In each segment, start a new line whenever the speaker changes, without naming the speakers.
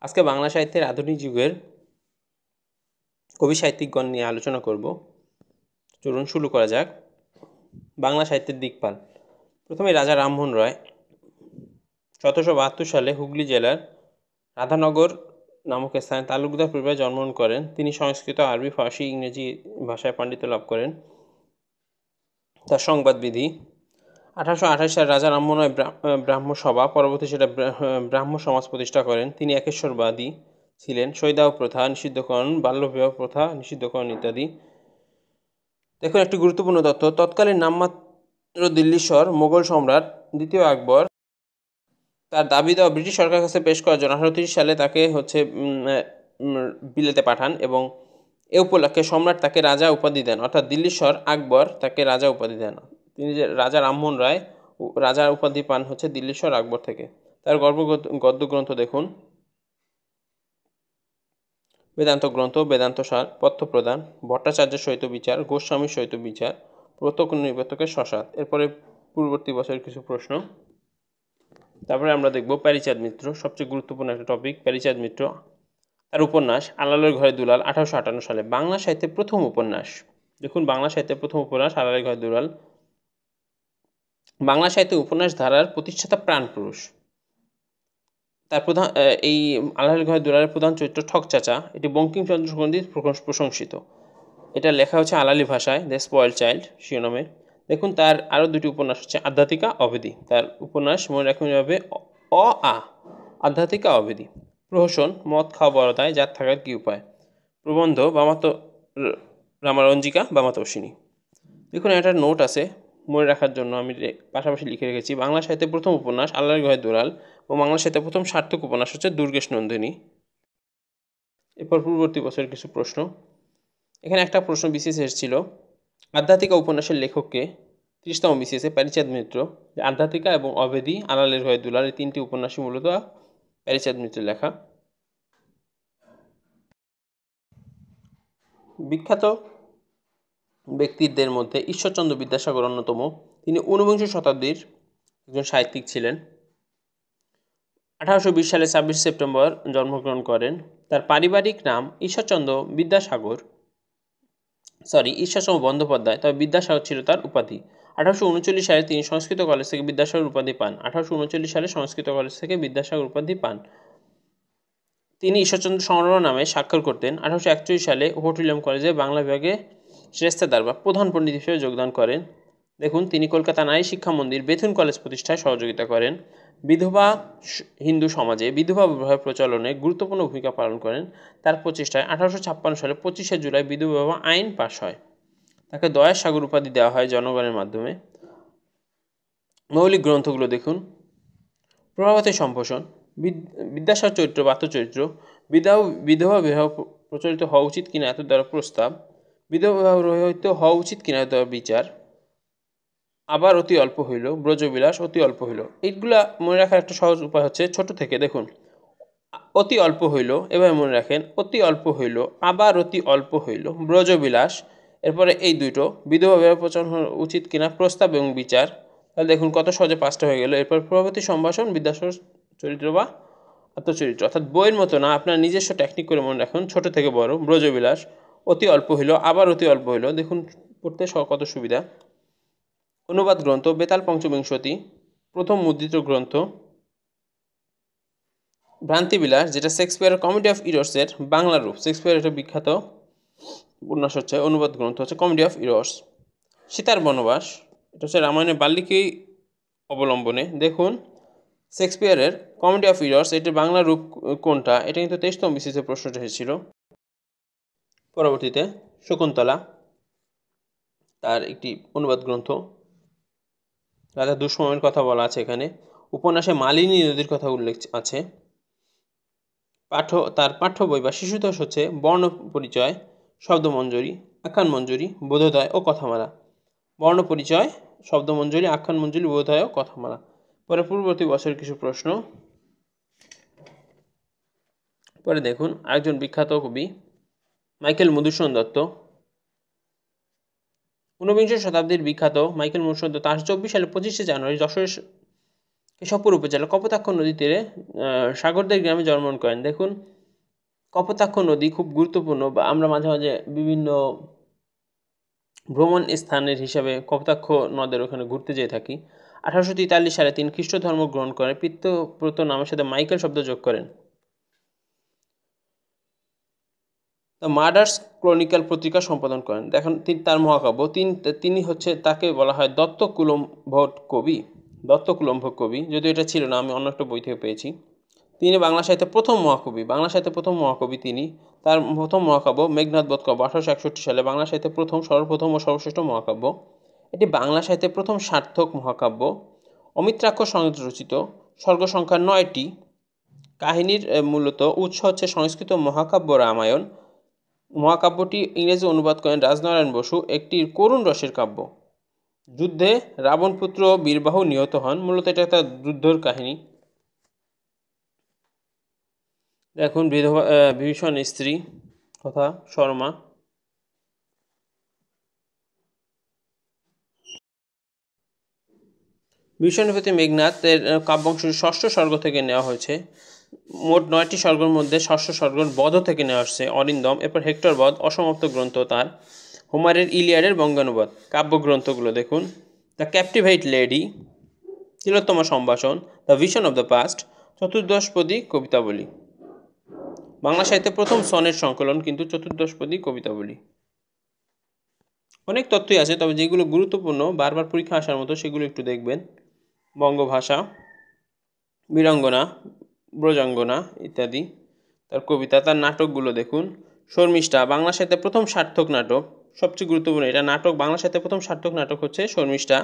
আজকে বাংলা সাহিত্যের আধুনিক যুগের কবি সাহিত্যিকগণ নিয়ে আলোচনা করব। চলুন শুরু করা যাক। বাংলা সাহিত্যের দিকপাল। প্রথমে রাজা রামমোহন রায় 1772 সালে হুগলি জেলার রাধানগর নামক স্থানে তালুকদার পরিবারে জন্মগ্রহণ করেন। তিনি সংস্কৃত, আরবি, ফার্সি, ইংরেজি ভাষায় পাণ্ডিত্য লাভ করেন। তার সংবাদবিধি। 1828 সালে রাজা রামমোহন রায় ব্রাহ্ম সভা, পরবর্তী সেটা ব্রাহ্ম সমাজ প্রতিষ্ঠা করেন। তিনি একেশ্বরবাদী ছিলেন। সতীদাহ প্রথা নিষিদ্ধকরণ, বাল্যবিবাহ প্রথা নিষিদ্ধকরণ ইত্যাদি। দেখুন একটি গুরুত্বপূর্ণ তথ্য, তৎকালীন নামমাত্র দিল্লীশ্বর মোগল সম্রাট দ্বিতীয় আকবর তার দাবি দেওয়া ব্রিটিশ সরকারের কাছে পেশ করার জন্য 1830 সালে তাকে বিলেতে পাঠান এবং এ উপলক্ষে সম্রাট তাকে রাজা উপাধি দেন, অর্থাৎ দিল্লীশ্বর আকবর তাকে রাজা উপাধি দেন। তিনি যে রাজা রামমোহন রায় রাজার উপাধি পান হচ্ছে দিল্লীশ্বর আকবর থেকে। তার গদ্য গ্রন্থ দেখুন: বেদান্ত গ্রন্থ, বেদান্ত সার, পথ্য প্রদান, ভট্টাচার্যের সহিত বিচার, গোস্বামীর সহিত বিচার, প্রত্যক্ষ নিবর্তকের শশাত। এরপরে পূর্ববর্তী বছরের কিছু প্রশ্ন। তারপরে আমরা দেখব প্যারীচাঁদ মিত্র, সবচেয়ে গুরুত্বপূর্ণ একটা টপিক। প্যারীচাঁদ মিত্র, তার উপন্যাস আলালের ঘরে দুলাল 1858 সালে। বাংলা সাহিত্যের প্রথম উপন্যাস। দেখুন বাংলা সাহিত্যের প্রথম উপন্যাস আলালের ঘরে দুলাল। বাংলা সাহিত্যের উপন্যাস ধারার প্রতিষ্ঠাতা প্রাণপুরুষ। তার প্রধান এই আলালের ঘরে দুলালের প্রধান চরিত্র ঠক চাচা। এটি বঙ্কিমচন্দ্র কর্তৃক প্রশংসিত। এটা লেখা হচ্ছে আলালি ভাষায়, দ্য স্পয়েলড চাইল্ড শিরোনামে। দেখুন তার আরও দুটি উপন্যাস হচ্ছে আধ্যাত্মিকা, অবেদী। তার উপন্যাস মনে রাখুন হবে আধ্যাত্মিকা, অবেদী। প্রহসন মদ খাওয়া বড়দায়, যার থাকার কি উপায়। প্রবন্ধ রামারঞ্জিকা বামাতোষিনী। দেখুন একটা নোট আছে মনে রাখার জন্য, আমি পাশাপাশি লিখে রেখেছি। বাংলা সাহিত্যের প্রথম উপন্যাস আলালের ঘরে দুলাল এবং বাংলা সাহিত্যের প্রথম সার্থক উপন্যাস হচ্ছে দুর্গেশ নন্দিনী। এরপর পূর্ববর্তী বছরের কিছু প্রশ্ন। এখানে একটা প্রশ্ন বিসিএস এসেছিল, আধ্যাত্মিকা উপন্যাসের লেখককে। 30তম বিসিএসে প্যারীচাঁদ মিত্র। আধ্যাত্মিকা এবং অবেদী, আলালের ঘরে দুলাল, এই তিনটি উপন্যাসই মূলত প্যারীচাঁদ মিত্রের লেখা। বিখ্যাত ব্যক্তিদের মধ্যে ঈশ্বরচন্দ্র বিদ্যাসাগর অন্যতম। তিনি ঊনবিংশ শতাব্দীর একজন সাহিত্যিক ছিলেন। 1820 সালে 26 সেপ্টেম্বর জন্মগ্রহণ করেন। তার পারিবারিক নাম ঈশ্বরচন্দ্র বন্দ্যোপাধ্যায়, তবে বিদ্যাসাগর ছিল তার উপাধি। 1839 সালে তিনি সংস্কৃত কলেজ থেকে বিদ্যাসাগর উপাধি পান। 1839 সালে সংস্কৃত কলেজ থেকে বিদ্যাসাগর উপাধি পান। তিনি ঈশ্বরচন্দ্র সংগ্রহ নামে স্বাক্ষর করতেন। 1841 সালে ফোর্ট উইলিয়াম কলেজে বাংলা বিভাগে শ্রেষ্ঠাদার বা প্রধান পণ্ডিত হিসেবে যোগদান করেন। দেখুন তিনি কলকাতা নারী শিক্ষা মন্দির বেথুন কলেজ প্রতিষ্ঠায় সহযোগিতা করেন। বিধবা হিন্দু সমাজে বিধবা বিবাহের প্রচলনে গুরুত্বপূর্ণ ভূমিকা পালন করেন। তার প্রচেষ্টায় 1856 সালে 25শে জুলাই বিধবা বিবাহ আইন পাশ হয়। তাকে দয়ার সাগর উপাধি দেওয়া হয় জনগণের মাধ্যমে। মৌলিক গ্রন্থগুলো দেখুন: প্রভাবতী সম্ভাষণ, বিদ্যাসাগর চরিত্র বা আত্মচরিত্র, বিধবা বিবাহ প্রচলিত হওয়া উচিত কিনা এত দ্বারা প্রস্তাব, বিধবা বিবাহ রহিত হওয়া উচিত কিনা এত দ্বারা বিচার, আবার অতি অল্প হইল, ব্রজবিলাস অতি অল্প হইল। এইগুলা মনে রাখার একটা সহজ উপায় হচ্ছে ছোট থেকে দেখুন অতি অল্প হইল, এভাবে মনে রাখেন অতি অল্প হইল, আবার অতি অল্প হইল, ব্রজবিলাস। এরপরে এই দুটো বিধবা বিবাহ প্রচলন উচিত কিনা, প্রস্তাব এবং বিচার। তাহলে দেখুন কত সহজে 5টা হয়ে গেল। এরপর প্রভাবতী সম্ভাষণ, বিদ্যাসাগর চরিত্র বা আত্মচরিত্র, অর্থাৎ বইয়ের মতো না, আপনার নিজস্ব টেকনিক করে মনে রাখুন। ছোট থেকে বড়, ব্রজবিলাস, অতি অল্প হইল, আবার অতি অল্প হইল। দেখুন পড়তে কত সুবিধা। অনুবাদ গ্রন্থ বেতাল পঞ্চবিংশতি, প্রথম মুদ্রিত গ্রন্থ। ভ্রান্তিবিলাস, যেটা শেক্সপিয়ারের কমেডি অফ ইরর্সের বাংলা রূপ। শেক্সপিয়ারের একটা বিখ্যাত উপন্যাস হচ্ছে, অনুবাদ গ্রন্থ হচ্ছে কমেডি অফ ইরর্স। সীতার বনবাস, এটা হচ্ছে রামায়ণের বাল্মীকি অবলম্বনে। দেখুন শেক্সপিয়ারের কমেডি অফ ইরর্স, এটির বাংলা রূপ কোনটা, এটা কিন্তু 23তম বিসিএসে প্রশ্নটা এসেছিল। পরবর্তীতে শকুন্তলা, তার একটি অনুবাদ গ্রন্থ। রাজা দুঃসময়ের কথা বলা আছে এখানে। উপন্যাসে মালিনী নদীর কথা উল্লেখ আছে। তার পাঠ্য বই বা শিশুতোষ হচ্ছে বর্ণ পরিচয়, শব্দমঞ্জরি, আখ্যান মঞ্জরি, বোধোদয় ও কথামালা। বর্ণ পরিচয়, শব্দমঞ্জরি, আখ্যান মঞ্জরি, বোধোদয় ও কথামালা। পরে পূর্ববর্তী বছরের কিছু প্রশ্ন। পরে দেখুন আরেকজন বিখ্যাত কবি মাইকেল মধুসূদন দত্ত। ঊনবিংশ শতাব্দীর বিখ্যাত মাইকেল মধুসূদন দত্ত 1824 সালে 25শে জানুয়ারি যশোরের কেশবপুর উপজেলা কপোতাক্ষ নদী তীরে সাগরদের গ্রামে জন্মগ্রহণ করেন। দেখুন কপোতাক্ষ নদী খুব গুরুত্বপূর্ণ, বা আমরা মাঝে মাঝে বিভিন্ন ভ্রমণ স্থানের হিসাবে কপোতাক্ষ নদের ওখানে ঘুরতে যেয়ে থাকি। 1843 সালে তিনি খ্রিস্ট ধর্ম গ্রহণ করেন, পিতৃব্রত নামের সাথে মাইকেল শব্দ যোগ করেন। দ্য মার্ডার্স ক্রনিক্যাল পত্রিকা সম্পাদন করেন। দেখেন তার মহাকাব্য তিনি হচ্ছে, তাকে বলা হয় দত্তকুলম্ভ কবি, যদিও এটা ছিল না, আমি অন্য একটা বই থেকে পেয়েছি। তিনি বাংলা সাহিত্যের প্রথম মহাকবি তিনি। তার প্রথম মহাকাব্য মেঘনাদ বধ কাব্য 1861 সালে বাংলা সাহিত্যের সর্বপ্রথম ও সর্বশ্রেষ্ঠ মহাকাব্য। এটি বাংলা সাহিত্যের প্রথম সার্থক মহাকাব্য। অমিত্রাক্ষ রচিত, সর্গ সংখ্যা 9টি। কাহিনীর মূলত উৎস হচ্ছে সংস্কৃত মহাকাব্য রামায়ণ। মহাকাব্যটি ইংরেজি অনুবাদ করেন রাজনারায়ণ বসু। একটি করুণ রসের কাব্য। যুদ্ধে রাবণপুত্র বীরবাহু নিহত হন। মূলত এটা একটা যুদ্ধের কাহিনী। দেখুন বিভীষণ স্ত্রী কথা শর্মা। বিভীষণের প্রতি মেঘনাথের কাব্যাংশটি ষষ্ঠ স্বর্গ থেকে নেওয়া হয়েছে। মোট 9টি স্বর্গের মধ্যে ষষ্ঠ স্বর্গ বধ থেকে নেওয়া আসছে অরিন্দম। এরপর হেক্টর বধ অসমাপ্ত গ্রন্থ তার। হোমারের ইলিয়াডের বঙ্গানুবাদ। কাব্যগ্রন্থগুলো দেখুন: the captivate lady, Tilottama Sambhashan, the vision of the past, Chaturdashapadi Kabitabali. Bangla সাহিত্যে প্রথম সনেট সংকলন কিন্তু চতুর্দশপদী কবিতাবলী। অনেক তথ্যই আছে, তবে যেগুলো গুরুত্বপূর্ণ বারবার পরীক্ষা আসার মতো সেগুলো একটু দেখবেন। বঙ্গভাষা, বীরাঙ্গনা, ব্রজাঙ্গনা ইত্যাদি তার কবিতা। তার নাটকগুলো দেখুন: শর্মিষ্ঠা বাংলা সাহিত্যের প্রথম সার্থক নাটক, সবচেয়ে গুরুত্বপূর্ণ এটা নাটক। বাংলা সাহিত্যের প্রথম সার্থক নাটক হচ্ছে শর্মিষ্ঠা।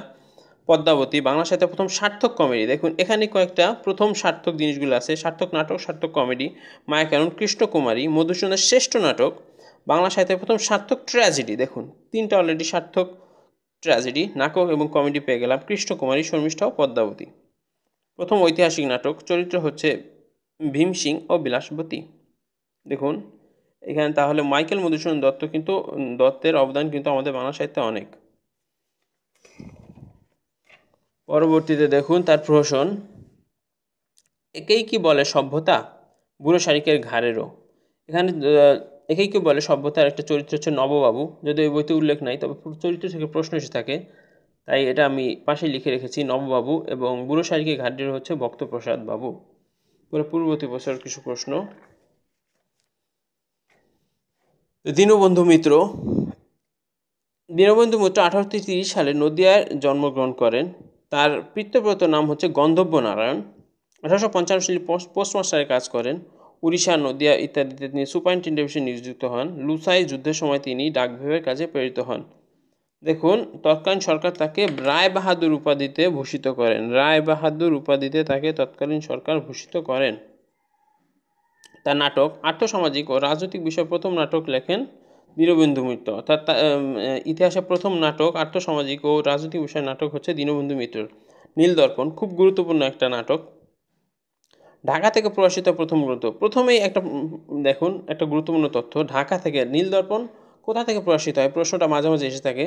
পদ্মাবতী বাংলা সাহিত্যের প্রথম সার্থক কমেডি। দেখুন এখানে কয়েকটা প্রথম সার্থক জিনিসগুলো আছে: সার্থক নাটক, সার্থক কমেডি। মায়াকানন, কৃষ্ণকুমারী, মধুসূদনের শ্রেষ্ঠ নাটক। বাংলা সাহিত্যের প্রথম সার্থক ট্র্যাজেডি। দেখুন তিনটা অলরেডি সার্থক ট্র্যাজেডি, নাটক এবং কমেডি পেয়ে গেলাম: কৃষ্ণকুমারী, শর্মিষ্ঠা ও পদ্মাবতী। প্রথম ঐতিহাসিক নাটক, চরিত্র হচ্ছে ভীম সিং ও বিলাসবতী। দেখুন এখানে তাহলে মাইকেল মধুসূদন দত্তের অবদান কিন্তু আমাদের বাংলা সাহিত্যে অনেক। পরবর্তীতে দেখুন তার প্রহসন: একেই কি বলে সভ্যতা, বুড়ো শালিকের ঘাড়েরও। এখানে একেই কি বলে সভ্যতার একটা চরিত্র হচ্ছে নববাবু, যদি ওই বইতে উল্লেখ নাই, তবে চরিত্র থেকে প্রশ্ন এসে থাকে, তাই এটা আমি পাশে লিখে রেখেছি নববাবু। এবং বুড়ো শালিকের ঘাড়েরও হচ্ছে ভক্তপ্রসাদ বাবু। পূর্ববর্তী বছর কিছু প্রশ্ন। দীনবন্ধু মিত্র 1830 সালে নদিয়ায় জন্মগ্রহণ করেন। তার পিতৃব্রত নাম হচ্ছে গন্ধর্ব নারায়ণ। 1855 সালে পোস্টমাস্টারের কাজ করেন। উড়িষ্যা, নদিয়া ইত্যাদিতে তিনি সুপারিনটেন্ডেন্ট হিসেবে নিযুক্ত হন। লুসাই যুদ্ধের সময় তিনি ডাক বিভাগের কাজে প্রেরিত হন। দেখুন তৎকালীন সরকার তাকে রায় বাহাদুর উপাধিতে ভূষিত করেন। রায় বাহাদুর উপাধিতে তাকে তৎকালীন সরকার ভূষিত করেন। তার নাটক আর্থসামাজিক ও রাজনৈতিক বিষয়ে প্রথম নাটক লেখেন দীনবন্ধু মিত্র। অর্থাৎ ইতিহাসে প্রথম নাটক আর্থসামাজিক ও রাজনৈতিক বিষয়ের নাটক হচ্ছে দীনবন্ধু মিত্রর। নীলদর্পণ খুব গুরুত্বপূর্ণ একটা নাটক। ঢাকা থেকে প্রকাশিত প্রথম গ্রন্থ। প্রথমেই দেখুন একটা গুরুত্বপূর্ণ তথ্য, ঢাকা থেকে। নীলদর্পণ কোথা থেকে প্রকাশিত হয়, প্রশ্নটা মাঝে মাঝে এসে থাকে।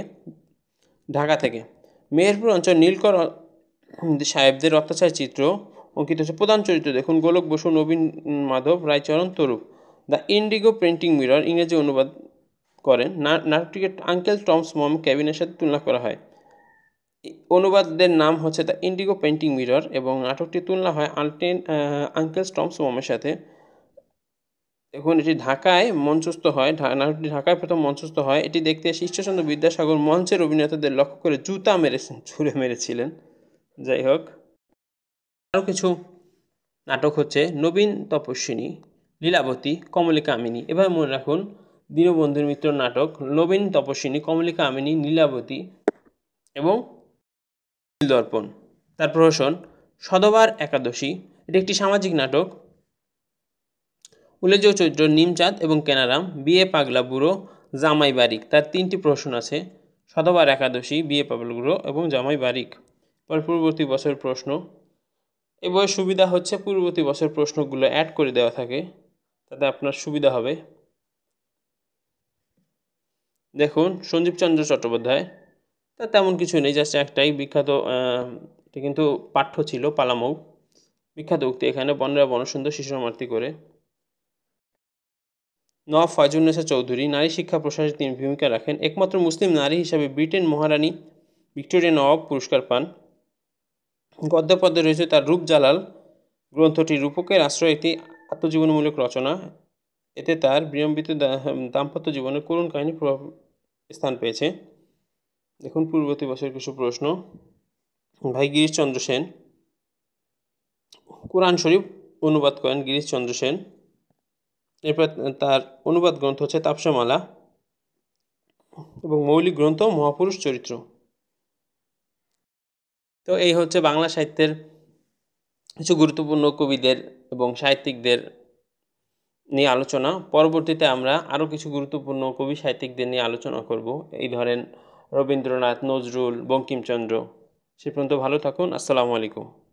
ঢাকা থেকে। মেহেরপুর অঞ্চল নীলকর সাহেবদের অত্যাচার চিত্র অঙ্কিত হচ্ছে। প্রধান চরিত্র দেখুন: Golok Basu, Nabin Madhab, Raicharan, Tarup. The indigo painting mirror ইংরেজি অনুবাদ করেন। নাটকটিকে আঙ্কেল টমস মম ক্যাবিনের সাথে তুলনা করা হয়। অনুবাদদের নাম হচ্ছে দ্য ইন্ডিগো পেন্টিং মিরর এবং নাটকটি তুলনা হয় আঙ্কেল টমস মমের সাথে। এখন এটি ঢাকায় মঞ্চস্থ হয়। নাটকটি ঢাকায় প্রথম মঞ্চস্থ হয়। এটি দেখতে ঈশ্বরচন্দ্র বিদ্যাসাগর মঞ্চের অভিনেতাদের লক্ষ্য করে ছুঁড়ে মেরেছিলেন। যাই হোক, আরও কিছু নাটক হচ্ছে নবীন তপস্বিনী, লীলাবতী, কমলিকা কামিনী। এভাবে মনে রাখুন দীনবন্ধু মিত্রর নাটক নবীন তপস্বিনী, কমলিকা কামিনী, লীলাবতী এবং নীলদর্পণ। তার প্রহসন সধবার একাদশী, এটি একটি সামাজিক নাটক। উল্লেখযোগ্য চরিত্র নিমচাঁদ এবং কেনারাম, বিয়ে পাগলা বুড়ো, জামাই বারিক। তার 3টি প্রহসন আছে: সধবার একাদশী, বিয়ে পাগলা বুড়ো এবং জামাই বারিক। পূর্ববর্তী বছর প্রশ্ন। এই বইয়ের সুবিধা হচ্ছে পূর্ববর্তী বছর প্রশ্নগুলো অ্যাড করে দেওয়া থাকে, তাতে আপনার সুবিধা হবে। দেখুন সঞ্জীব চন্দ্র চট্টোপাধ্যায়, তা তেমন কিছু নেই, জাস্ট একটাই বিখ্যাত এটা কিন্তু পাঠ্য ছিল পালামৌ। বিখ্যাত উক্তি এখানে, বনরা বনসুন্দর শিশুরা মাতৃ করে। নওয়াব ফয়জুন্নেসা চৌধুরী নারী শিক্ষা প্রসারে তিনি ভূমিকা রাখেন। একমাত্র মুসলিম নারী হিসাবে ব্রিটেন মহারানী ভিক্টোরিয়া নওয়াব পুরস্কার পান। গদ্যে পদ্যে রয়েছে তার রূপজালাল গ্রন্থটি রূপকের আশ্রয় একটি আত্মজীবনীমূলক রচনা। এতে তার বিলম্বিত দাম্পত্য জীবনের করুণ কাহিনী প্রভাব স্থান পেয়েছে। দেখুন পূর্ববর্তী বছর কিছু প্রশ্ন। ভাই গিরিশচন্দ্র সেন কোরআন শরীফ অনুবাদ করেন গিরিশচন্দ্র সেন। এরপর তার অনুবাদ গ্রন্থ হচ্ছে তাপসমালা এবং মৌলিক গ্রন্থ মহাপুরুষ চরিত্র। তো এই হচ্ছে বাংলা সাহিত্যের কিছু গুরুত্বপূর্ণ কবিদের এবং সাহিত্যিকদের নিয়ে আলোচনা। পরবর্তীতে আমরা আরও কিছু গুরুত্বপূর্ণ কবি সাহিত্যিকদের নিয়ে আলোচনা করব। এই ধরেন রবীন্দ্রনাথ, নজরুল, বঙ্কিমচন্দ্র। সে পর্যন্ত ভালো থাকুন। আসসালামু আলাইকুম।